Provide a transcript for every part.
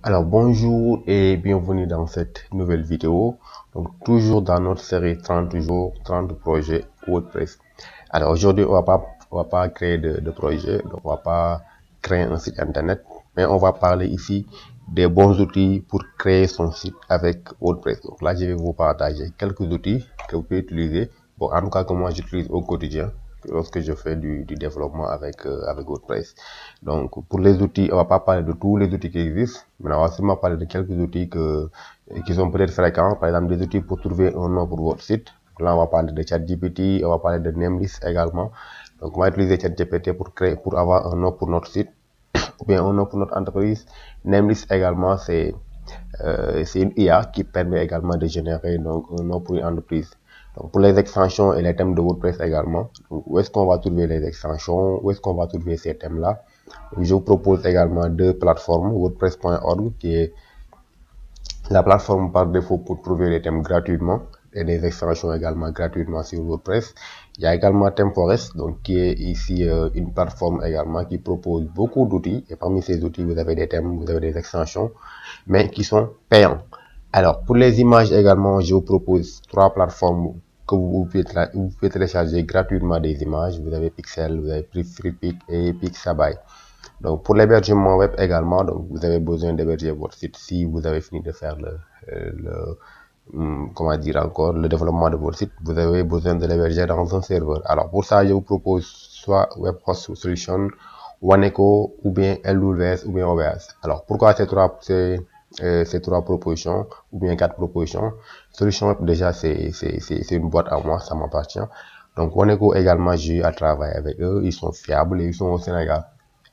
Alors bonjour et bienvenue dans cette nouvelle vidéo. Donc toujours dans notre série 30 jours, 30 projets WordPress. Alors aujourd'hui on va pas créer de projet, donc on va pas créer un site internet, mais on va parler ici des bons outils pour créer son site avec WordPress. Donc là je vais vous partager quelques outils que vous pouvez utiliser. Bon, en tout cas que moi j'utilise au quotidien lorsque je fais du développement avec WordPress. Donc pour les outils, on va pas parler de tous les outils qui existent, mais on va seulement parler de quelques outils qui sont peut-être fréquents. Par exemple, des outils pour trouver un nom pour votre site. Là, on va parler de ChatGPT, on va parler de Namelist également. Donc on va utiliser ChatGPT pour avoir un nom pour notre site ou bien un nom pour notre entreprise. Namelist également, c'est une IA qui permet également de générer donc un nom pour une entreprise. Donc pour les extensions et les thèmes de WordPress également, où est-ce qu'on va trouver les extensions, où est-ce qu'on va trouver ces thèmes-là. Je vous propose également deux plateformes, WordPress.org qui est la plateforme par défaut pour trouver les thèmes gratuitement et des extensions également gratuitement sur WordPress. Il y a également ThemeForest, donc qui est ici une plateforme également qui propose beaucoup d'outils. Et parmi ces outils, vous avez des thèmes, vous avez des extensions, mais qui sont payants. Alors, pour les images également, je vous propose trois plateformes que vous pouvez télécharger gratuitement des images. Vous avez Pixel, vous avez FreePic et Pixabay. Donc, pour l'hébergement web également, donc vous avez besoin d'héberger votre site si vous avez fini de faire comment dire encore, le développement de votre site. Vous avez besoin de l'héberger dans un serveur. Alors, pour ça, je vous propose soit WebHost Solution, OneEcho ou bien LWS ou bien OVH. Alors, pourquoi ces trois propositions ou bien quatre propositions? Solution Web, déjà, c'est une boîte à moi, ça m'appartient. Donc, OneEcho également, j'ai eu à travailler avec eux. Ils sont fiables et ils sont au Sénégal.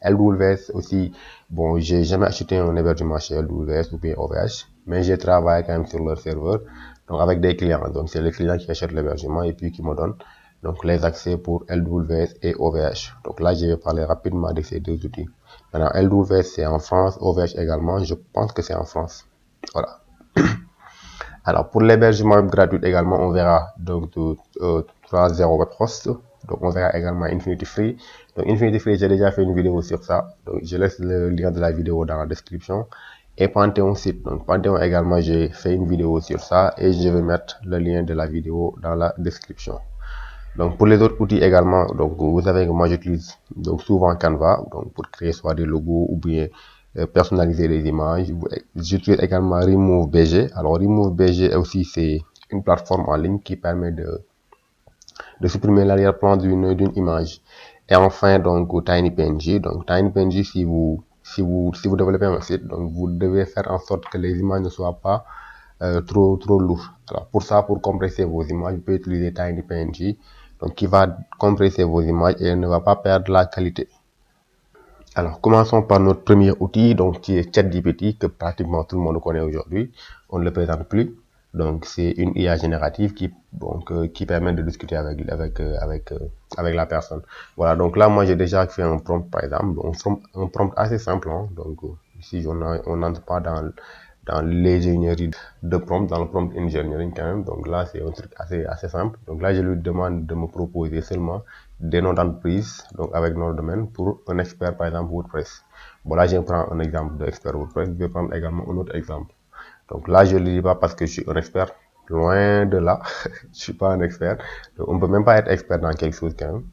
LWS aussi, bon, j'ai jamais acheté un hébergement chez LWS ou bien OVH, mais j'ai travaillé quand même sur leur serveur, donc avec des clients. Donc, c'est les clients qui achètent l'hébergement et puis qui me donnent donc les accès pour LWS et OVH. Donc là, je vais parler rapidement de ces deux outils. Maintenant, LWS c'est en France, OVH également, je pense que c'est en France. Voilà. Alors, pour l'hébergement gratuit également, on verra donc 3.0 WebHost. Donc, on verra également Infinity Free. Donc, Infinity Free, j'ai déjà fait une vidéo sur ça. Donc, je laisse le lien de la vidéo dans la description. Et Panthéon Site. Donc, Panthéon également, j'ai fait une vidéo sur ça et je vais mettre le lien de la vidéo dans la description. Donc, pour les autres outils également, donc, vous savez que moi, j'utilise donc souvent Canva, donc, pour créer soit des logos ou bien personnaliser les images. J'utilise également Remove BG. Alors, Remove BG aussi, c'est une plateforme en ligne qui permet de supprimer l'arrière-plan d'une image. Et enfin, donc, TinyPNG. Donc, TinyPNG, si vous développez un site, donc, vous devez faire en sorte que les images ne soient pas trop lourdes. Alors, pour ça, pour compresser vos images, vous pouvez utiliser TinyPNG. Donc, qui va compresser vos images et ne va pas perdre la qualité. Alors, commençons par notre premier outil, donc qui est ChatGPT, que pratiquement tout le monde connaît aujourd'hui. On ne le présente plus. Donc, c'est une IA générative qui permet de discuter avec la personne. Voilà, donc là, moi, j'ai déjà fait un prompt, par exemple. Un prompt assez simple. Hein. Donc, ici, on n'entre pas dans l'ingénierie de prompt, dans le prompt engineering quand même. Donc là, c'est un truc assez simple. Donc là, je lui demande de me proposer seulement des noms d'entreprise, donc avec notre domaine, pour un expert, par exemple, WordPress. Bon, là, je prends un exemple d'expert WordPress. Je vais prendre également un autre exemple. Donc là, je ne le dis pas parce que je suis un expert. Loin de là, je suis pas un expert. Donc, on peut même pas être expert dans quelque chose quand même.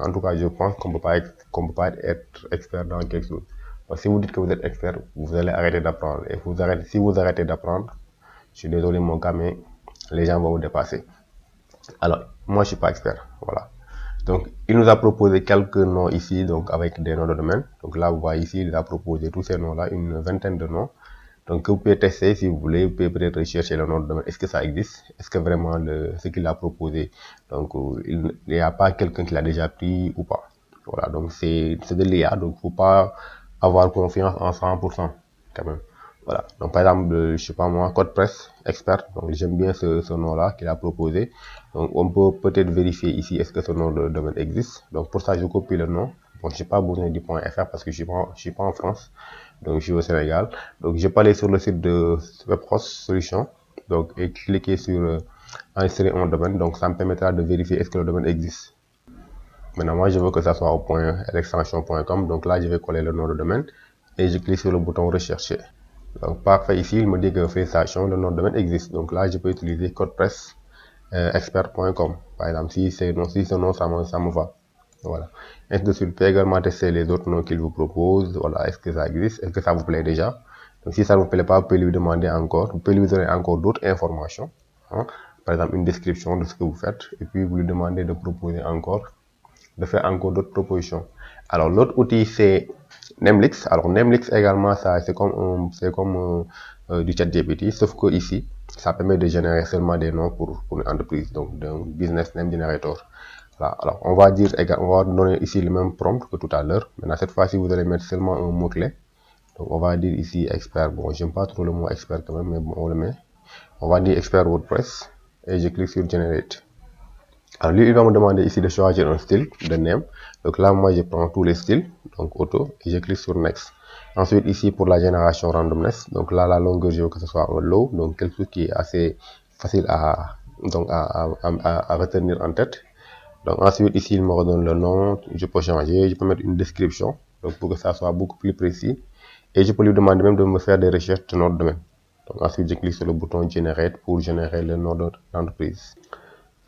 En tout cas, je pense qu'on peut pas être expert dans quelque chose. Parce que si vous dites que vous êtes expert, vous allez arrêter d'apprendre. Et si vous arrêtez d'apprendre, je suis désolé mon gars, mais les gens vont vous dépasser. Alors, moi je suis pas expert, voilà. Donc, il nous a proposé quelques noms ici, donc avec des noms de domaine. Donc là, vous voyez ici, il a proposé tous ces noms-là, une vingtaine de noms. Donc, vous pouvez tester si vous voulez, vous pouvez peut-être rechercher le nom de domaine. Est-ce que ça existe? Est-ce que vraiment ce qu'il a proposé, donc il n'y a pas quelqu'un qui l'a déjà pris ou pas? Voilà, donc c'est de l'IA, donc faut pas avoir confiance en 100% quand même. Voilà, donc par exemple, je sais pas moi, CodePress expert, donc j'aime bien ce nom-là qu'il a proposé. Donc on peut peut-être vérifier ici est-ce que ce nom de domaine existe. Donc pour ça, je copie le nom. Bon, j'ai pas besoin du .fr parce que je suis pas en France, donc je suis au Sénégal. Donc je peux aller sur le site de WebHost Solutions, donc et cliquer sur enregistrer un domaine. Donc ça me permettra de vérifier est-ce que le domaine existe. Maintenant, moi, je veux que ça soit au .l'extension.com. Donc là, je vais coller le nom de domaine et je clique sur le bouton rechercher. Donc parfait, ici il me dit que félicitations, le nom de domaine existe. Donc là je peux utiliser codepresse expert.com par exemple. Si ce nom ça me va, voilà. Ainsi de suite, vous pouvez également tester les autres noms qu'il vous propose. Voilà, est-ce que ça existe, est-ce que ça vous plaît déjà. Donc si ça ne vous plaît pas, vous pouvez lui demander encore, vous pouvez lui donner encore d'autres informations, hein. Par exemple une description de ce que vous faites, et puis vous lui demandez de proposer encore, de faire encore d'autres propositions. Alors l'autre outil c'est Nemlix. Alors Nemlix également, ça c'est comme du ChatGPT, sauf que ici ça permet de générer seulement des noms pour une entreprise, donc d'un business name generator. Voilà. Alors on va dire on va donner ici le même prompt que tout à l'heure. Maintenant cette fois-ci vous allez mettre seulement un mot clé. Donc on va dire ici expert. Bon, j'aime pas trop le mot expert quand même, mais bon, on le met. On va dire expert WordPress et je clique sur generate. Alors lui il va me demander ici de choisir un style de name. Donc là moi je prends tous les styles, donc auto, et je clique sur next. Ensuite ici pour la génération randomness, donc là la longueur je veux que ce soit un low, donc quelque chose qui est assez facile à retenir en tête. Donc ensuite ici il me redonne le nom, je peux changer, je peux mettre une description, donc pour que ça soit beaucoup plus précis, et je peux lui demander même de me faire des recherches de notre domaine. Donc ensuite je clique sur le bouton generate pour générer le nom de l'entreprise.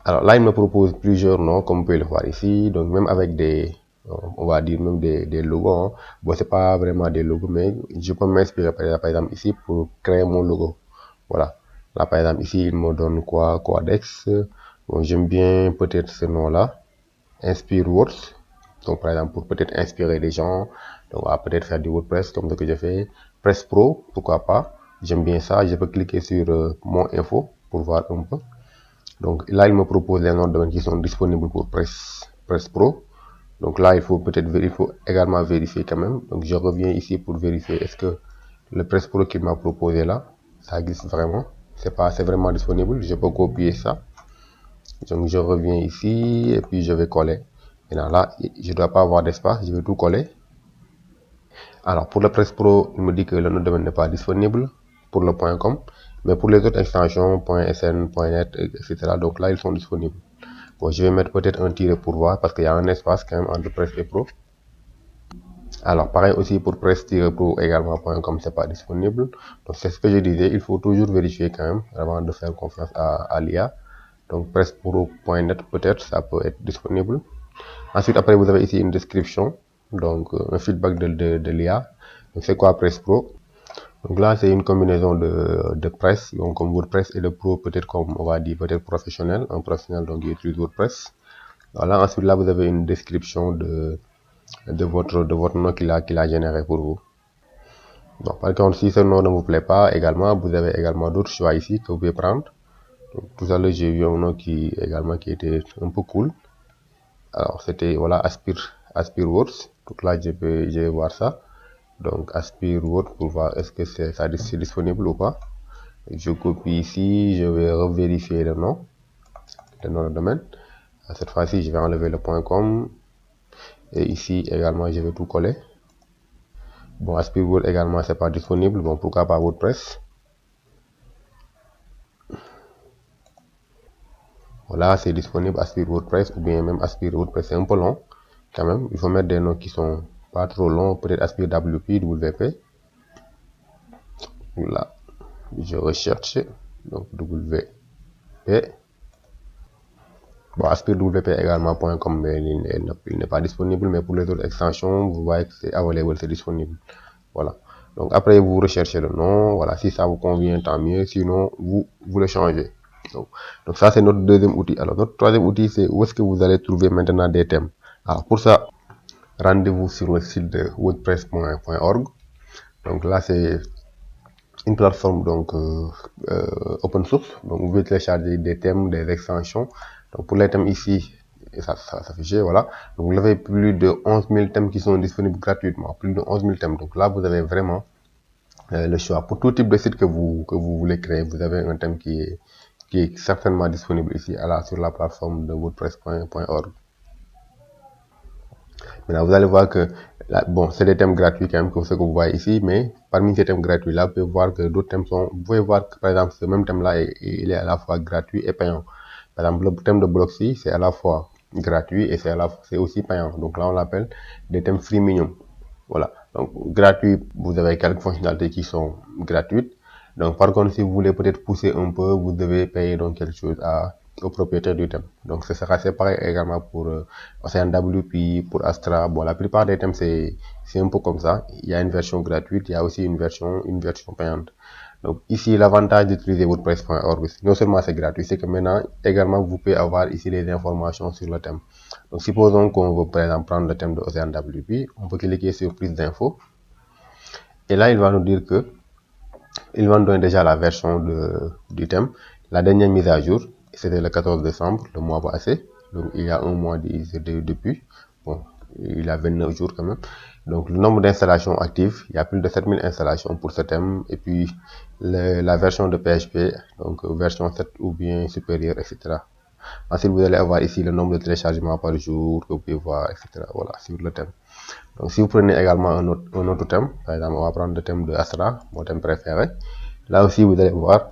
Alors là, il me propose plusieurs noms, comme vous pouvez le voir ici. Donc même avec des, on va dire même des logos, hein. Bon, c'est pas vraiment des logos, mais je peux m'inspirer par exemple ici pour créer mon logo. Voilà. Là, par exemple, ici, il me donne quoi? Codex. Bon, j'aime bien peut-être ce nom-là. Inspire Words. Donc par exemple, pour peut-être inspirer des gens. Donc on va peut-être faire du WordPress comme ce que j'ai fait. Press Pro, pourquoi pas. J'aime bien ça. Je peux cliquer sur mon info pour voir un peu. Donc là, il me propose les noms de domaine qui sont disponibles pour Press Pro. Donc là, il faut également vérifier quand même. Donc je reviens ici pour vérifier est-ce que le Press Pro qu'il m'a proposé là, ça existe vraiment. C'est vraiment disponible. Je peux copier ça. Donc je reviens ici et puis je vais coller. Maintenant là, je ne dois pas avoir d'espace. Je vais tout coller. Alors pour le Press Pro, il me dit que le nom de domaine n'est pas disponible pour le .com. Mais pour les autres extensions, .sn, .net, etc. Donc là, ils sont disponibles. Bon, je vais mettre peut-être un tiret pour voir parce qu'il y a un espace quand même entre Press et Pro. Alors pareil aussi pour Press-Pro également.com, c'est pas disponible. Donc c'est ce que je disais, il faut toujours vérifier quand même avant de faire confiance à l'IA. Donc presspro.net peut-être ça peut être disponible. Ensuite après vous avez ici une description, donc un feedback de l'IA. Donc c'est quoi Press-Pro? Donc là, c'est une combinaison de presse, donc comme WordPress, et de pro, peut-être comme on va dire, peut-être professionnel, un professionnel donc qui utilise WordPress. Voilà, ensuite là, vous avez une description de votre nom qu'il a généré pour vous. Bon, par contre, si ce nom ne vous plaît pas, également, vous avez également d'autres choix ici que vous pouvez prendre. Donc, tout à l'heure, j'ai vu un nom qui était un peu cool. Alors, c'était, voilà, Aspire Words. Donc là, je vais voir ça. Donc, Aspire Words pour voir est-ce que c'est disponible ou pas. Je copie ici, je vais revérifier le nom de domaine. Cette fois-ci, je vais enlever le .com. Et ici également, je vais tout coller. Bon, Aspire Word également, c'est pas disponible. Bon, pourquoi pas WordPress? Voilà, c'est disponible Aspire WordPress ou bien même Aspire WordPress. C'est un peu long quand même. Il faut mettre des noms qui sont pas trop longs. Peut-être Aspire WP, WP. Là, je recherche. Donc WP. Bon, Aspire WP également.com, mais il n'est pas disponible. Mais pour les autres extensions, vous voyez que c'est available, c'est disponible. Voilà. Donc après, vous recherchez le nom. Voilà, si ça vous convient, tant mieux. Sinon, vous le changez. Donc ça, c'est notre deuxième outil. Alors, notre troisième outil, c'est où est-ce que vous allez trouver maintenant des thèmes. Alors, pour ça, rendez-vous sur le site de wordpress.org. Donc là, c'est une plateforme donc open source. Donc, vous pouvez télécharger des thèmes, des extensions. Donc, pour les thèmes ici, ça s'affiche, voilà. Donc, vous avez plus de 11 000 thèmes qui sont disponibles gratuitement. Plus de 11 000 thèmes. Donc là, vous avez vraiment le choix. Pour tout type de site que vous voulez créer, vous avez un thème qui est certainement disponible ici sur la plateforme de wordpress.org. Maintenant, vous allez voir que bon, c'est des thèmes gratuits quand même, comme ce que vous voyez ici, mais parmi ces thèmes gratuits là, vous pouvez voir que d'autres thèmes vous pouvez voir que par exemple ce même thème là, il est à la fois gratuit et payant. Par exemple, le thème de Blocksy, c'est à la fois gratuit et c'est aussi payant. Donc là, on l'appelle des thèmes freemium. Voilà. Donc, gratuit, vous avez quelques fonctionnalités qui sont gratuites. Donc, par contre, si vous voulez peut-être pousser un peu, vous devez payer donc quelque chose au propriétaire du thème. Donc, ce sera séparé également pour OceanWP, pour Astra. Bon, la plupart des thèmes, c'est un peu comme ça. Il y a une version gratuite, il y a aussi une version payante. Donc, ici, l'avantage d'utiliser WordPress.org, non seulement c'est gratuit, c'est que maintenant, également, vous pouvez avoir ici les informations sur le thème. Donc, supposons qu'on veut, par exemple, prendre le thème de OceanWP, on peut cliquer sur plus d'infos. Et là, il va nous dire que il va nous donner déjà la version du thème. La dernière mise à jour, c'était le 14 décembre, le mois passé. Donc, il y a un mois depuis. Bon, il a 29 jours quand même. Donc, le nombre d'installations actives, il y a plus de 7000 installations pour ce thème. Et puis, la version de PHP, donc version 7 ou bien supérieure, etc. Ensuite, vous allez avoir ici le nombre de téléchargements par jour que vous pouvez voir, etc. Voilà, sur le thème. Donc, si vous prenez également un autre thème, par exemple, on va prendre le thème de Astra, mon thème préféré. Là aussi, vous allez voir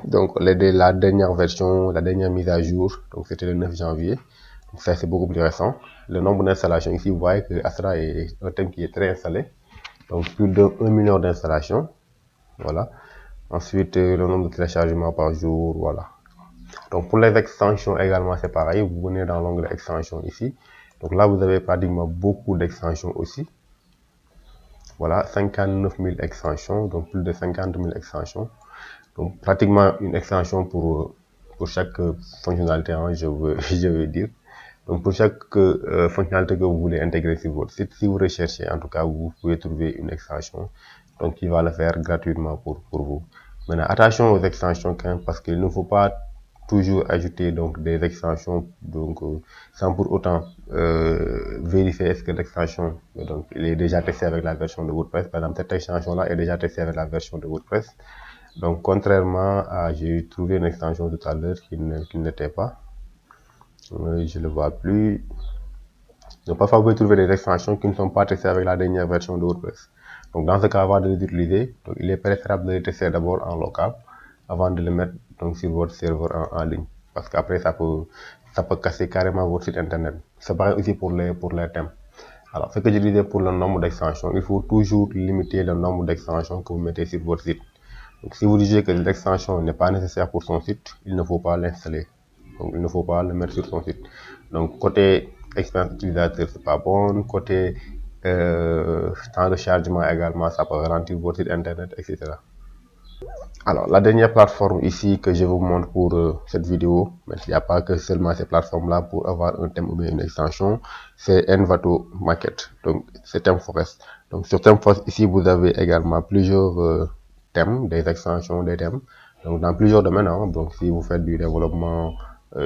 donc la dernière version, la dernière mise à jour, donc c'était le 9 janvier. Donc ça, c'est beaucoup plus récent. Le nombre d'installations ici, vous voyez que Astra est un thème qui est très installé. Donc plus de 1 million d'installations. Voilà. Ensuite, le nombre de téléchargements par jour, voilà. Donc pour les extensions également, c'est pareil. Vous venez dans l'onglet extensions ici. Donc là, vous avez pratiquement beaucoup d'extensions aussi. Voilà, 59 000 extensions, donc plus de 50 000 extensions. Donc pratiquement une extension pour chaque fonctionnalité, hein, je veux dire. Donc pour chaque fonctionnalité que vous voulez intégrer sur votre site, si vous recherchez, en tout cas, vous pouvez trouver une extension donc qui va le faire gratuitement pour vous. Maintenant, attention aux extensions quand même, parce qu'il ne faut pas toujours ajouter donc des extensions donc sans pour autant vérifier est-ce que l'extension donc il est déjà testé avec la version de WordPress. Par exemple, cette extension là est déjà testée avec la version de WordPress. Donc contrairement à, j'ai trouvé une extension tout à l'heure qui n'était pas, je le vois plus. Donc parfois vous pouvez trouver des extensions qui ne sont pas testées avec la dernière version de WordPress. Donc dans ce cas, avant de les utiliser, donc il est préférable de les tester d'abord en local avant de les mettre donc sur votre serveur en ligne, parce qu'après ça peut casser carrément votre site internet. C'est pareil aussi pour les thèmes. Alors ce que je disais pour le nombre d'extensions, il faut toujours limiter le nombre d'extensions que vous mettez sur votre site. Donc si vous jugez que l'extension n'est pas nécessaire pour son site, il ne faut pas l'installer. Donc il ne faut pas le mettre sur son site. Donc côté expérience utilisateur, c'est pas bon. Côté temps de chargement également, ça peut ralentir votre site internet, etc. Alors la dernière plateforme ici que je vous montre pour cette vidéo, mais il n'y a pas que seulement ces plateformes là pour avoir un thème ou bien une extension, c'est Envato Market, donc c'est ThemeForest. Donc sur ThemeForest ici vous avez également plusieurs thèmes, des extensions, des thèmes, donc dans plusieurs domaines, hein. Donc si vous faites du développement,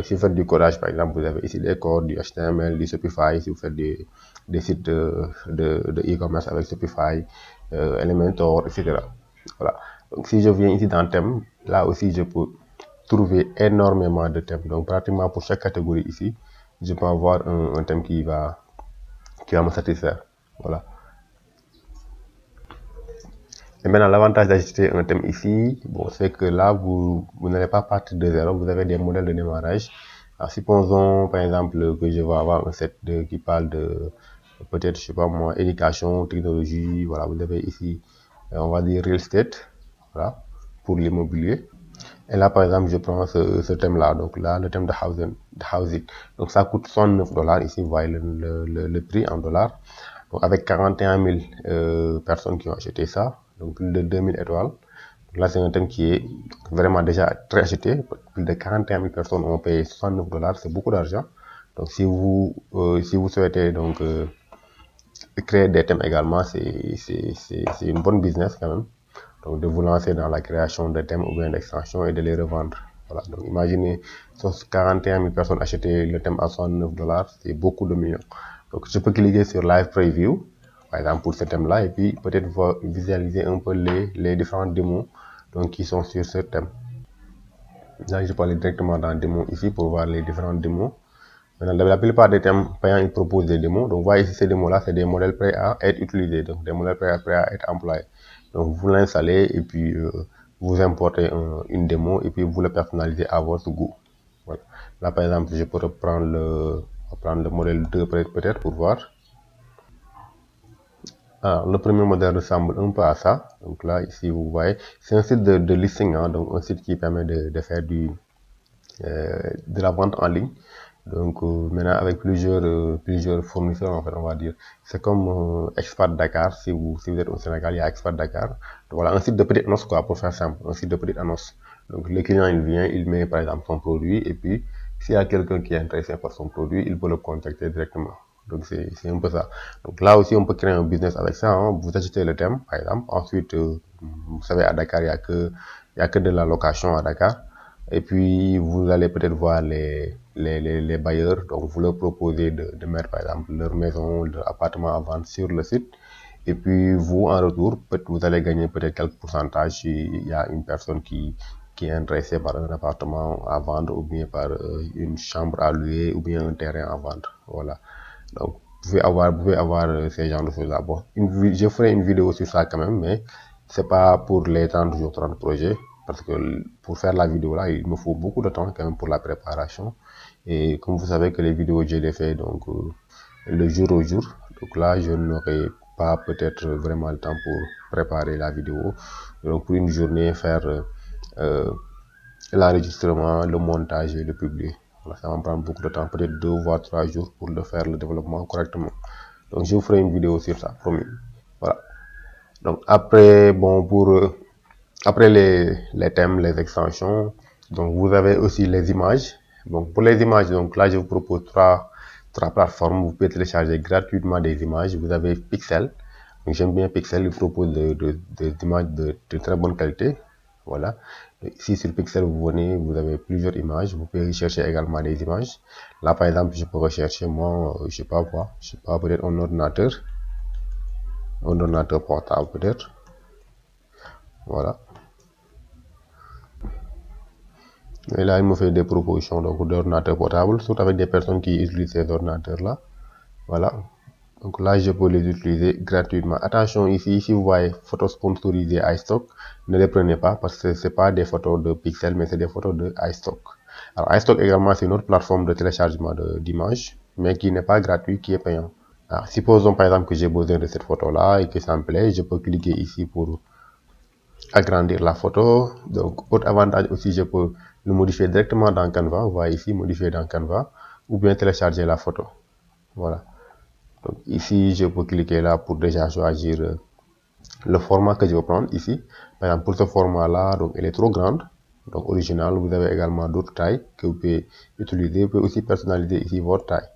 si vous faites du codage par exemple, vous avez ici des codes, du HTML, du Shopify. Si vous faites des sites de e-commerce avec Shopify, Elementor, etc. Voilà. Donc si je viens ici dans thème, là aussi je peux trouver énormément de thèmes. Donc pratiquement pour chaque catégorie ici, je peux avoir un thème qui va me satisfaire. Voilà. Et maintenant, l'avantage d'ajouter un thème ici, bon, c'est que là, vous n'allez pas partir de zéro, vous avez des modèles de démarrage. Alors, supposons, par exemple, que je vais avoir un set qui parle de, peut-être, je sais pas moi, éducation, technologie, voilà, vous avez ici, on va dire real estate, voilà, pour l'immobilier. Et là, par exemple, je prends ce thème-là, donc là, le thème de housing. Donc, ça coûte $109. Ici, vous voyez le prix en dollars. Donc, avec 41 000 personnes qui ont acheté ça, donc plus de 2000 étoiles. Donc là, c'est un thème qui est vraiment déjà très acheté. Plus de 41 000 personnes ont payé $69. C'est beaucoup d'argent. Donc, si vous souhaitez donc créer des thèmes également, c'est une bonne business quand même. Donc, de vous lancer dans la création de thèmes ou bien d'extensions et de les revendre. Voilà. Donc, imaginez 41 000 personnes acheter le thème à $69, c'est beaucoup de millions. Donc, je peux cliquer sur Live Preview, par exemple, pour ce thème-là, et puis peut-être visualiser un peu les différentes démos donc, qui sont sur ce thème. Là, je peux aller directement dans démos ici pour voir les différentes démos. Maintenant, la plupart des thèmes payants, ils proposent des démos. Donc, vous voyez ici, ces démos-là, c'est des modèles prêts à être utilisés. Donc, des modèles prêts à être employés. Donc, vous l'installez et puis vous importez une démo et puis vous le personnalisez à votre goût. Voilà. Là, par exemple, je peux reprendre prendre le modèle 2 peut-être pour voir. Alors, le premier modèle ressemble un peu à ça. Donc là, ici, vous voyez, c'est un site de listing, hein, donc un site qui permet de faire de la vente en ligne. Donc maintenant, avec plusieurs fournisseurs, en fait, on va dire. C'est comme Expat Dakar. Si vous êtes au Sénégal, il y a Expat Dakar. Donc voilà, un site de petite annonce, quoi, pour faire simple. Un site de petite annonce. Donc le client, il vient, il met par exemple son produit, et puis s'il y a quelqu'un qui est intéressé par son produit, il peut le contacter directement. Donc c'est un peu ça. Donc là aussi, on peut créer un business avec ça, hein. Vous achetez le thème, par exemple. Ensuite, vous savez, à Dakar, il y a que de la location à Dakar. Et puis, vous allez peut-être voir les bailleurs. Donc, vous leur proposez de mettre, par exemple, leur maison, leur appartement à vendre sur le site. Et puis, vous, en retour, vous allez gagner peut-être quelques pourcentages si il y a une personne qui est intéressée par un appartement à vendre, ou bien par une chambre à louer, ou bien un terrain à vendre. Voilà. Donc, vous pouvez avoir ces genres de choses-là. Bon, je ferai une vidéo sur ça quand même, mais c'est pas pour les 30 jours, 30 projets, parce que pour faire la vidéo là, il me faut beaucoup de temps quand même pour la préparation. Et comme vous savez que les vidéos, je les fais donc le jour au jour. Donc là, je n'aurai pas peut-être vraiment le temps pour préparer la vidéo. Donc pour une journée, faire l'enregistrement, le montage et le publier. Voilà, ça va me prendre beaucoup de temps, peut-être 2 voire 3 jours pour le faire, le développement correctement. Donc je vous ferai une vidéo sur ça, promis. Voilà. Donc après, bon, après les thèmes, les extensions, donc vous avez aussi les images. Donc pour les images, donc là je vous propose trois plateformes. Vous pouvez télécharger gratuitement des images. Vous avez Pixel. Donc j'aime bien Pixel, il propose des images de très bonne qualité. Voilà. Ici sur Pixel, vous venez, vous avez plusieurs images. Vous pouvez rechercher également des images. Là par exemple, je peux rechercher moi, je sais pas quoi, je sais pas, peut-être un ordinateur portable peut-être. Voilà. Et là, il me fait des propositions d'ordinateurs portables, surtout avec des personnes qui utilisent ces ordinateurs-là. Voilà. Donc là, je peux les utiliser gratuitement. Attention ici, si vous voyez photos sponsorisées iStock, ne les prenez pas parce que ce n'est pas des photos de Pixel, mais c'est des photos de iStock. Alors iStock également, c'est une autre plateforme de téléchargement d'images, mais qui n'est pas gratuit, qui est payant. Alors, supposons par exemple que j'ai besoin de cette photo-là et que ça me plaît, je peux cliquer ici pour agrandir la photo. Donc, autre avantage aussi, je peux le modifier directement dans Canva. Vous voyez ici, modifier dans Canva, ou bien télécharger la photo. Voilà. Donc, ici, je peux cliquer là pour déjà choisir le format que je veux prendre ici. Par exemple, pour ce format-là, donc, elle est trop grande. Donc, original, vous avez également d'autres tailles que vous pouvez utiliser. Vous pouvez aussi personnaliser ici votre taille.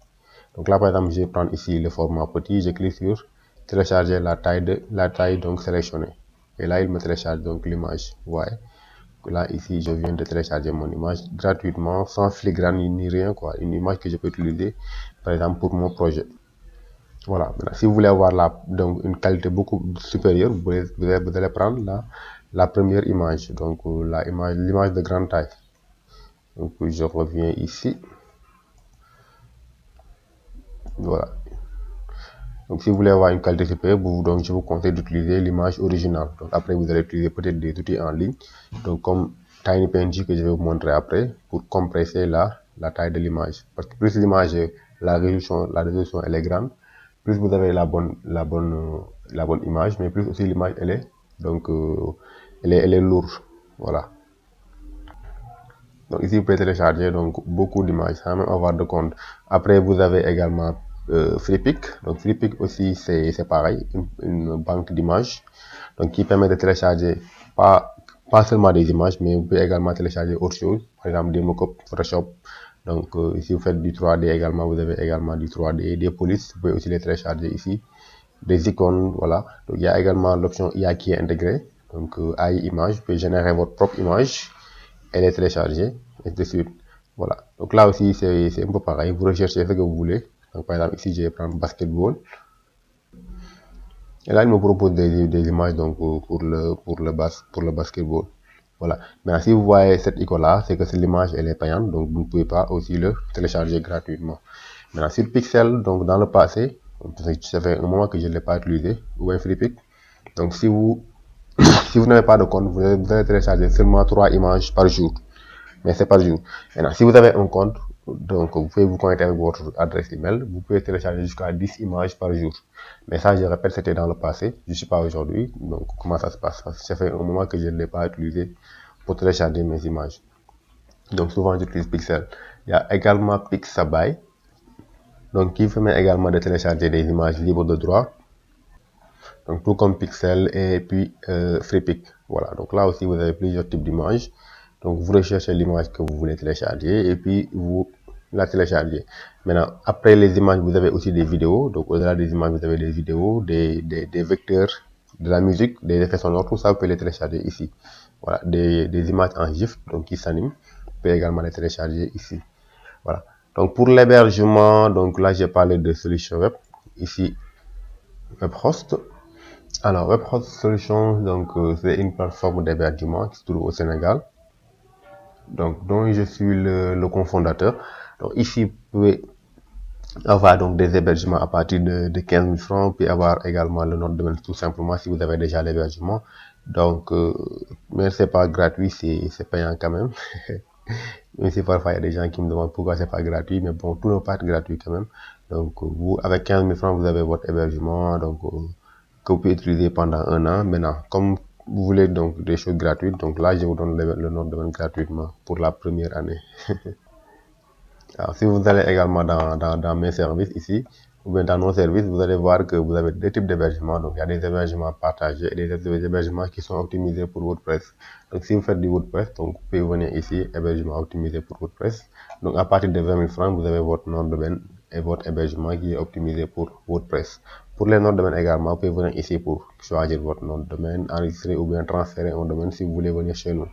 Donc là, par exemple, je vais prendre ici le format petit. Je clique sur télécharger la taille donc sélectionnée. Et là, il me télécharge donc l'image. Vous voyez. Là, ici, je viens de télécharger mon image gratuitement, sans filigrane ni rien, quoi. Une image que je peux utiliser, par exemple, pour mon projet. Voilà. Maintenant, si vous voulez avoir donc une qualité beaucoup supérieure, vous allez prendre la première image, donc l'image de grande taille. Donc, je reviens ici. Voilà. Donc, si vous voulez avoir une qualité supérieure, donc je vous conseille d'utiliser l'image originale. Donc, après, vous allez utiliser peut-être des outils en ligne, donc comme TinyPNG que je vais vous montrer après, pour compresser la taille de l'image. Parce que plus l'image, la résolution elle est grande, plus vous avez la bonne image, mais plus aussi l'image elle est donc elle est lourde. Voilà. Donc ici vous pouvez télécharger donc beaucoup d'images sans même avoir de compte. Après vous avez également Freepik. Donc Freepik aussi c'est pareil, une banque d'images donc qui permet de télécharger pas seulement des images, mais vous pouvez également télécharger autre chose, par exemple des mock-ups, Photoshop. Donc si vous faites du 3D également, vous avez également du 3D, des polices, vous pouvez aussi les télécharger ici, des icônes, voilà. Donc il y a également l'option IA qui est intégrée, donc AI image, vous pouvez générer votre propre image et les télécharger, et de suite. Voilà. Donc là aussi c'est un peu pareil, vous recherchez ce que vous voulez. Donc par exemple ici je vais prendre basketball. Et là, il me propose des images donc pour le basketball. Voilà. Maintenant, si vous voyez cette icône-là, c'est que l'image elle est payante, donc vous ne pouvez pas aussi le télécharger gratuitement. Maintenant, sur Pixel, donc dans le passé, ça fait un moment que je ne l'ai pas utilisé, ou Freepik. Donc si vous si vous n'avez pas de compte, vous allez télécharger seulement 3 images par jour. Mais c'est par jour. Maintenant, si vous avez un compte, Donc, vous pouvez vous connecter avec votre adresse email. Vous pouvez télécharger jusqu'à 10 images par jour. Mais ça, je répète, c'était dans le passé. Je ne suis pas aujourd'hui. Donc, comment ça se passe? Ça fait un moment que je ne l'ai pas utilisé pour télécharger mes images. Donc, souvent, j'utilise Pixel. Il y a également Pixabay. Donc, qui permet également de télécharger des images libres de droit. Donc, tout comme Pixel et puis FreePic. Voilà. Donc, là aussi, vous avez plusieurs types d'images. Donc, vous recherchez l'image que vous voulez télécharger et puis vous la téléchargez. Maintenant, après les images, vous avez aussi des vidéos. Donc, au-delà des images, vous avez des vidéos, des vecteurs, de la musique, des effets sonores. Tout ça, vous pouvez les télécharger ici. Voilà. Des images en GIF, donc qui s'animent. Vous pouvez également les télécharger ici. Voilà. Donc, pour l'hébergement, donc là, j'ai parlé de solutions web. Ici, WebHost. Alors, WebHost Solutions, donc c'est une plateforme d'hébergement qui se trouve au Sénégal, donc dont je suis le cofondateur. Donc ici, vous pouvez avoir donc des hébergements à partir de 15 000 francs, puis avoir également le nom de domaine tout simplement si vous avez déjà l'hébergement. Donc, mais c'est pas gratuit, c'est payant quand même. Même si parfois il y a des gens qui me demandent pourquoi c'est pas gratuit, mais bon, tout ne peut pas être gratuit quand même. Donc, vous, avec 15 000 francs, vous avez votre hébergement, donc que vous pouvez utiliser pendant un an. Maintenant, comme vous voulez donc des choses gratuites, donc là, je vous donne le nom de domaine gratuitement pour la première année. Alors, si vous allez également dans mes services ici, ou bien dans nos services, vous allez voir que vous avez deux types d'hébergements. Donc, il y a des hébergements partagés et des hébergements qui sont optimisés pour WordPress. Donc, si vous faites du WordPress, donc, vous pouvez venir ici, hébergement optimisé pour WordPress. Donc, à partir de 20 000 francs, vous avez votre nom de domaine et votre hébergement qui est optimisé pour WordPress. Pour les noms de domaine également, vous pouvez venir ici pour choisir votre nom de domaine, enregistrer ou bien transférer un domaine si vous voulez venir chez nous.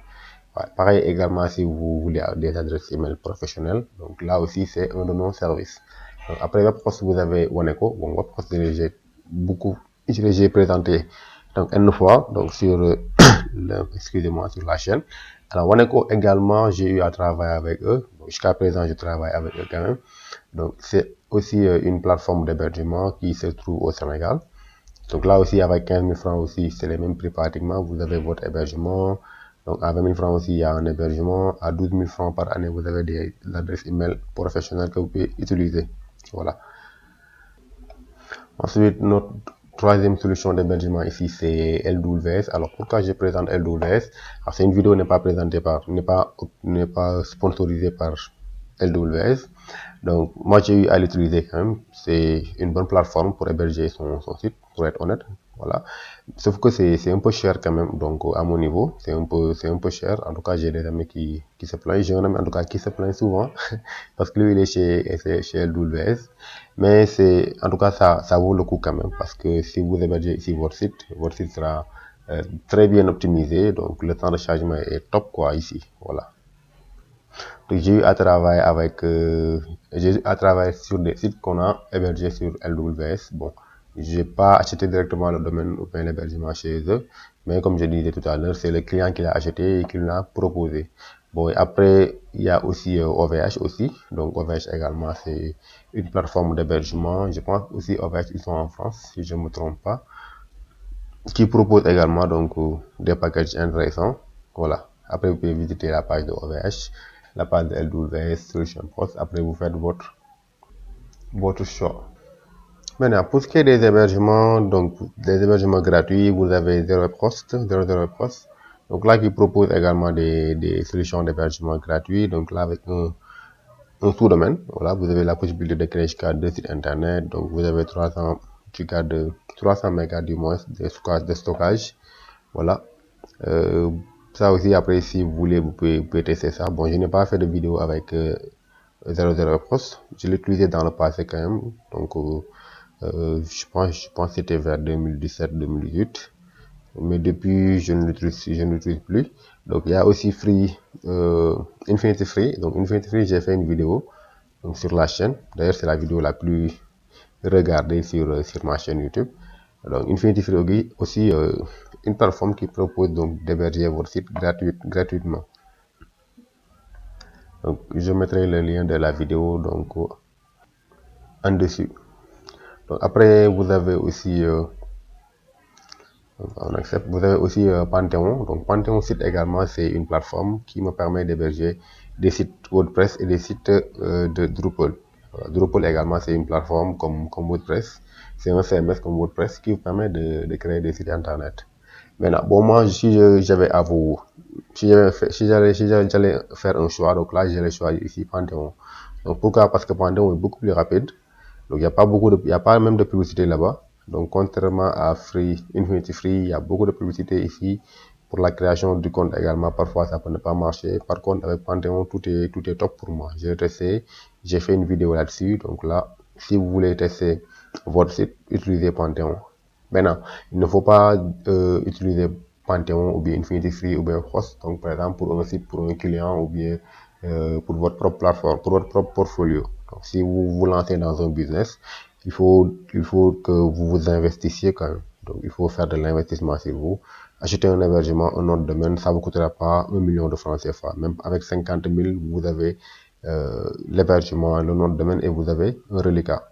Ouais, pareil également si vous voulez des adresses email professionnelles. Donc là aussi, c'est un de nos services. Donc, après WebHost, vous avez Waneko. Bon, WebHost, j'ai présenté donc une fois donc sur excusez-moi, sur la chaîne. Alors Waneko également, j'ai eu à travailler avec eux. Jusqu'à présent, je travaille avec eux quand même. Donc c'est aussi une plateforme d'hébergement qui se trouve au Sénégal. Donc là aussi, avec 15 000 francs aussi, c'est les mêmes prix pratiquement. Vous avez votre hébergement. Donc à 20 000 francs aussi, il y a un hébergement. À 12 000 francs par année, vous avez l'adresse email professionnelle que vous pouvez utiliser. Voilà. Ensuite, notre troisième solution d'hébergement ici, c'est LWS. Alors pourquoi je présente LWS? Alors c'est une vidéo n'est pas présentée n'est pas sponsorisée par LWS. Donc moi j'ai eu à l'utiliser quand même. C'est une bonne plateforme pour héberger son site, pour être honnête. Voilà. Sauf que c'est un peu cher quand même. Donc à mon niveau, c'est un peu cher. En tout cas, j'ai des amis qui se plaignent. J'ai un ami en tout cas qui se plaint souvent parce que lui il est chez LWS. Mais c'est en tout cas ça vaut le coup quand même parce que si vous hébergez ici votre site sera très bien optimisé. Donc le temps de chargement est top quoi ici. Voilà. Donc j'ai eu à travailler sur des sites qu'on a hébergés sur LWS. Bon, j'ai pas acheté directement le domaine ou bien l'hébergement chez eux, mais comme je disais tout à l'heure, c'est le client qui l'a acheté et qui l'a proposé. Bon, et après, il y a aussi OVH aussi. Donc OVH également, c'est une plateforme d'hébergement. Je pense aussi OVH, ils sont en France, si je ne me trompe pas, qui propose également donc des packages intéressants. Voilà. Après, vous pouvez visiter la page de OVH, la page de LWS Solution Post. Après, vous faites votre choix. Maintenant, pour ce qui est des hébergements, donc des hébergements gratuits, vous avez Zero Host. Donc là, qui propose également des solutions d'hébergement gratuits. Donc là, avec un sous-domaine, voilà, vous avez la possibilité de créer jusqu'à 2 sites internet. Donc vous avez 300 mégas du moins de stockage. Voilà. Ça aussi, après, si vous voulez, vous pouvez tester ça. Bon, je n'ai pas fait de vidéo avec 00 Post. Je l'ai utilisé dans le passé quand même. Donc, je pense que c'était vers 2017-2018. Mais depuis, je ne l'utilise plus. Donc, il y a aussi Infinity Free. Donc, Infinity Free, j'ai fait une vidéo donc, sur la chaîne. D'ailleurs, c'est la vidéo la plus regardée sur ma chaîne YouTube. Donc, Infinity Free aussi, une plateforme qui propose donc d'héberger votre site gratuitement. Donc, je mettrai le lien de la vidéo donc en dessus. Donc, après, vous avez aussi On accepte. Vous avez aussi Panthéon. Donc Panthéon site également, c'est une plateforme qui me permet d'héberger des sites WordPress et des sites de Drupal. Drupal également, c'est une plateforme comme WordPress. C'est un CMS comme WordPress qui vous permet de créer des sites internet. Maintenant, bon, moi, si j'avais à vous, si j'allais faire un choix, donc là, j'allais choisir ici Panthéon. Donc pourquoi? Parce que Panthéon est beaucoup plus rapide. Donc il y a pas même de publicité là-bas. Donc contrairement à Infinity Free, il y a beaucoup de publicité ici. Pour la création du compte également, parfois ça peut ne pas marcher. Par contre, avec Panthéon, tout est top pour moi. J'ai testé, j'ai fait une vidéo là-dessus. Donc là, si vous voulez tester votre site, utilisez Panthéon. Maintenant, il ne faut pas utiliser Panthéon ou bien Infinity Free ou bien Host. Donc par exemple, pour un site, pour un client ou bien pour votre propre plateforme, pour votre propre portfolio. Donc, si vous vous lancez dans un business, il faut que vous vous investissiez quand même. Donc, il faut faire de l'investissement sur vous. Acheter un hébergement, un nom de domaine, ça ne vous coûtera pas 1 million de francs CFA. Même avec 50 000, vous avez l'hébergement, le nom de domaine et vous avez un reliquat.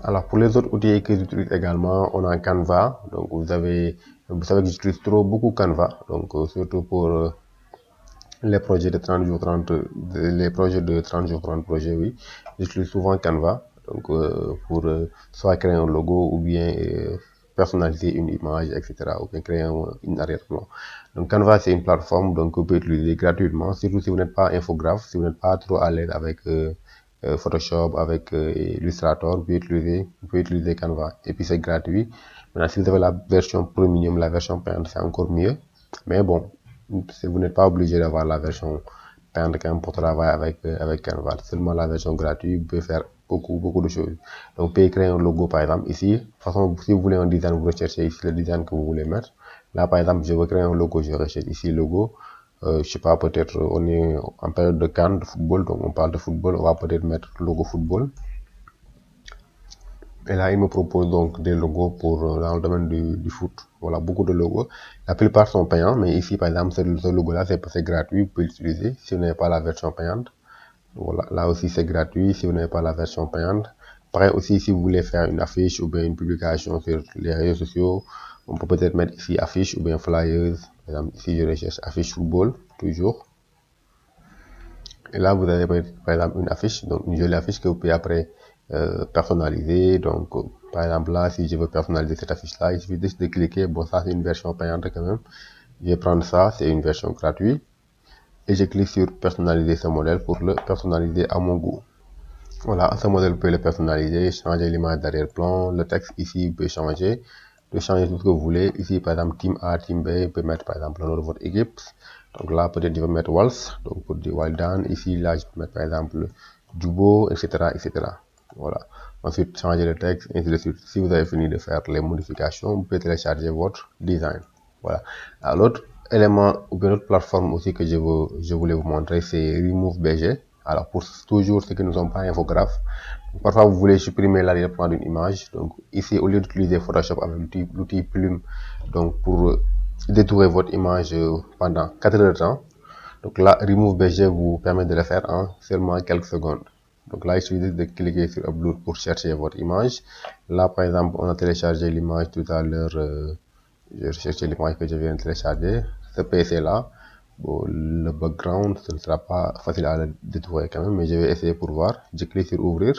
Alors, pour les autres outils que j'utilise également, on a Canva. Donc, vous savez que j'utilise beaucoup Canva. Donc, surtout pour les projets de 30 jours 30 les projets de 30 jours 30 projets, oui, j'utilise souvent Canva, donc pour soit créer un logo ou bien personnaliser une image, etc., ou bien créer une arrière-plan. Donc Canva, c'est une plateforme donc vous pouvez utiliser gratuitement, surtout si vous n'êtes pas infographe, si vous n'êtes pas trop à l'aise avec Photoshop, avec Illustrator, vous pouvez utiliser Canva, et puis c'est gratuit. Maintenant, si vous avez la version premium, la version payante, c'est encore mieux, mais bon, vous n'êtes pas obligé d'avoir la version payante quand même pour travailler avec Canva. Seulement la version gratuite, vous pouvez faire beaucoup de choses. Donc, vous pouvez créer un logo par exemple ici. De toute façon, si vous voulez un design, vous recherchez ici le design que vous voulez mettre. Là, par exemple, je veux créer un logo, je recherche ici logo. Je sais pas, peut-être on est en période de CAN, de football, donc on parle de football, on va peut-être mettre logo football. Et là, il me propose donc des logos pour dans le domaine du foot. Voilà, beaucoup de logos. La plupart sont payants, mais ici, par exemple, ce logo-là, c'est gratuit, vous pouvez l'utiliser si vous n'avez pas la version payante. Voilà, là aussi, c'est gratuit si vous n'avez pas la version payante. Pareil aussi, si vous voulez faire une affiche ou bien une publication sur les réseaux sociaux, on peut peut-être mettre ici affiche ou bien flyers. Par exemple, ici, je recherche affiche football, toujours. Et là, vous avez par exemple une affiche, donc une jolie affiche que vous pouvez après personnaliser. Donc, par exemple, là, si je veux personnaliser cette affiche-là, il suffit juste de cliquer. Bon, ça, c'est une version payante quand même. Je vais prendre ça, c'est une version gratuite. Et je clique sur personnaliser ce modèle pour le personnaliser à mon goût. Voilà, ce modèle, vous pouvez le personnaliser, changer l'image d'arrière-plan, le texte ici, vous pouvez changer tout ce que vous voulez. Ici, par exemple, Team A, Team B, vous pouvez mettre par exemple le nom de votre équipe. Donc là, peut-être je vais mettre Waltz, donc pour dire Well Done. Ici, là, je peux mettre par exemple Dubo, etc., etc. Voilà. Ensuite, changer le texte, ainsi de suite. Si vous avez fini de faire les modifications, vous pouvez télécharger votre design. Voilà. Alors, l'autre élément ou bien l'autre plateforme aussi que je voulais vous montrer, c'est Remove BG. Alors, pour toujours ceux qui ne sont pas infographes, parfois vous voulez supprimer l'arrière-plan d'une image. Donc, ici, au lieu d'utiliser Photoshop avec l'outil Plume, donc pour détourer votre image pendant 4 heures de temps. Donc là, Remove BG vous permet de le faire en seulement quelques secondes. Donc là, il suffit de cliquer sur Upload pour chercher votre image. Là, par exemple, on a téléchargé l'image tout à l'heure. Je recherche l'image que je viens de télécharger. Ce PC là, bon, le background, ce ne sera pas facile à le détourer quand même, mais je vais essayer pour voir. Je clique sur Ouvrir.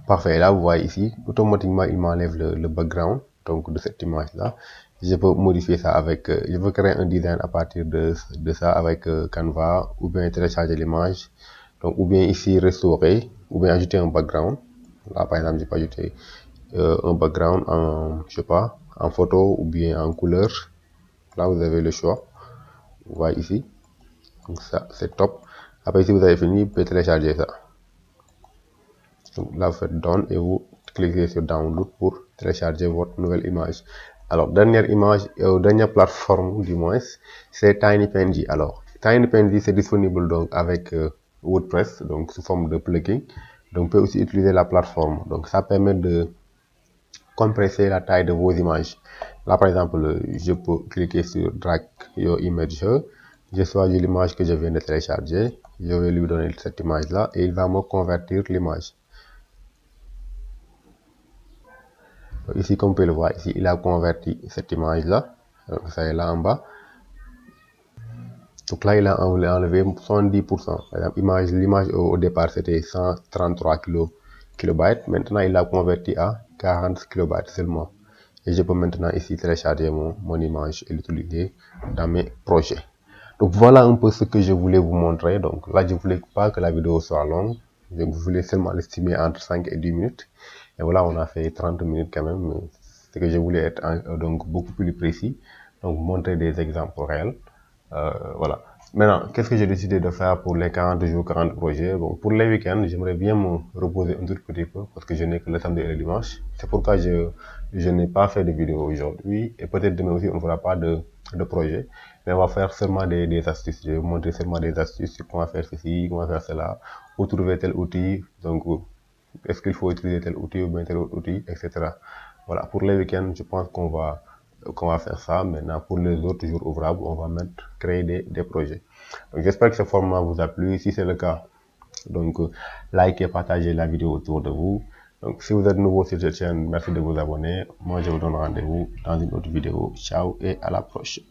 Parfait, là vous voyez ici, automatiquement il m'enlève le background donc de cette image là. Je peux modifier ça avec, je veux créer un design à partir de ça avec Canva, ou bien télécharger l'image, donc ou bien ici restaurer, ou bien ajouter un background. Là par exemple, je peux ajouter un background en, je sais pas, en photo ou bien en couleur. Là vous avez le choix, vous voyez ici, donc ça c'est top. Après si vous avez fini, vous pouvez télécharger ça. Donc là, vous faites Down et vous cliquez sur Download pour télécharger votre nouvelle image. Alors, dernière plateforme du moins, c'est TinyPNG. Alors, TinyPNG, c'est disponible donc avec WordPress, donc sous forme de plugin. Donc, vous pouvez aussi utiliser la plateforme. Donc, ça permet de compresser la taille de vos images. Là, par exemple, je peux cliquer sur Drag Your Image Here. Je choisis l'image que je viens de télécharger. Je vais lui donner cette image-là et il va me convertir l'image. Ici, comme vous pouvez le voir, ici, il a converti cette image-là. Donc, ça est là en bas. Donc là, il a enlevé 70%. Par exemple, l'image au départ, c'était 133 kilobytes. Maintenant, il l'a converti à 40 kilobytes seulement. Et je peux maintenant ici télécharger mon image et l'utiliser dans mes projets. Donc voilà un peu ce que je voulais vous montrer. Donc là, je voulais pas que la vidéo soit longue. Je voulais seulement l'estimer entre 5 et 10 minutes. Et voilà, on a fait 30 minutes quand même. C'est que je voulais être donc beaucoup plus précis. Donc montrer des exemples réels. Voilà. Maintenant, qu'est-ce que j'ai décidé de faire pour les 40 jours, 40 projets? Bon, pour les week-ends, j'aimerais bien me reposer un tout petit peu parce que je n'ai que le samedi et le dimanche. C'est pourquoi je n'ai pas fait de vidéo aujourd'hui et peut-être demain aussi on ne fera pas de projet. Mais on va faire seulement des astuces. Je vais vous montrer seulement des astuces sur comment faire ceci, comment faire cela, où trouver tel outil. Donc, est-ce qu'il faut utiliser tel outil ou bien tel autre outil, etc. Voilà. Pour les week-ends, je pense qu'on va faire ça. Maintenant, pour les autres jours ouvrables, on va créer des projets. Donc, j'espère que ce format vous a plu. Si c'est le cas, donc likez, partagez la vidéo autour de vous. Donc, si vous êtes nouveau sur cette chaîne, merci de vous abonner. Moi, je vous donne rendez-vous dans une autre vidéo. Ciao et à la prochaine.